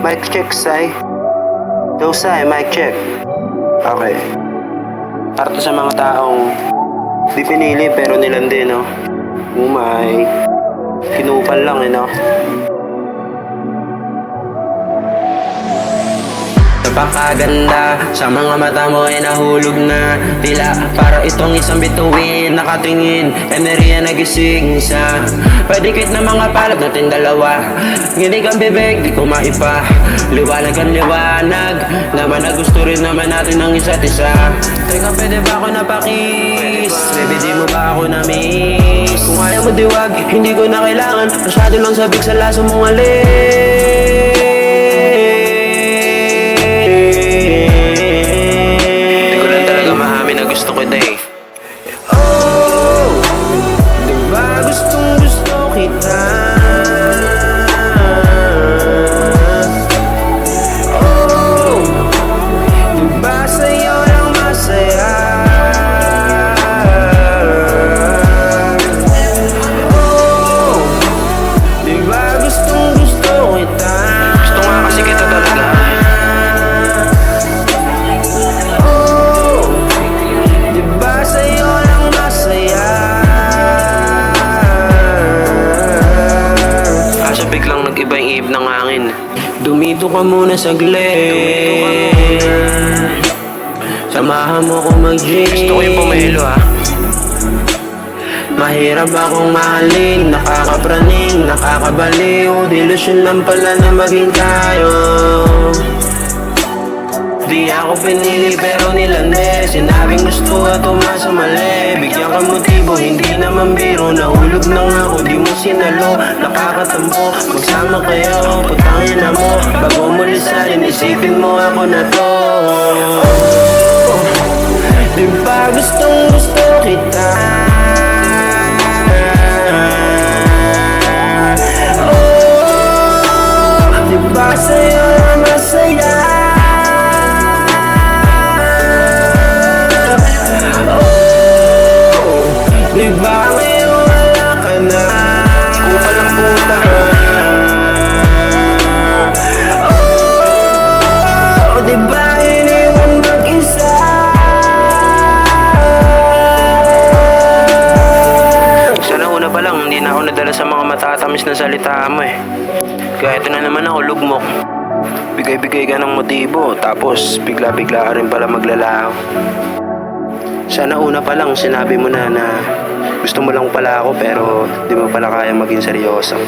Mic check, Sai. Yo, Sai, mic check. Okay. Para to sa mga taong di pinili pero nilandi, no? Umay. Kinupal lang, no? Napakaganda, sa mga mata mo ay nahulog na. Tila para itong isang bituin, nakatingin, enerhiya nagising sa padikit na mga palad natin dalawa. Nginig ang bibig, di ko maipa. Liwanag ang liwanag, naman na gusto rin naman natin ng isa't isa. Teka, pwede ba ako napakis? Baby, di mo ba ako na-miss? Kung ayaw mo diwag, hindi ko na kailangan. Masyado lang sabik sa laso mong alis. Gusto ko day. Oh, diba gustong gusto kita? Oh, diba sa'yo lang masaya? Oh, diba gustong gusto kita? Gusto nga kasi kita talaga. Biglang nag-iba yung ihip ng hangin. Dumito ka muna saglit. Samahan mo ko mag-gym. Gusto ko yung pumelo, ha. Mahirap akong mahalin, nakakapraning, nakakabaliw. Delusyon lang pala na maging tayo. Di ako pinili pero nilandi. Sinabing gusto at umasa mali. Bigyan ka motibo, hindi naman biro. Nahulog na nga ako, di mo sinalo. Nakakatampo, magsama kayo. Putangin na mo, bago mo lisanin, isipin mo ako na to. Oh, di ba gustong gusto kita? Oh, di ba sa'yo na masaya? Diba ngayon wala ka na? Kupal ang puta. Oh, diba iniwan mag-isa? Sa nauna pa lang, hindi na ako nadala sa mga matatamis na salita mo eh. Kaya ito na naman ako, lugmok. Bigay-bigay ka ng motibo, tapos bigla-bigla ka rin pala maglalaho. Sana una pa lang sinabi mo na gusto mo lang pala ako pero di mo pala kaya maging seryoso.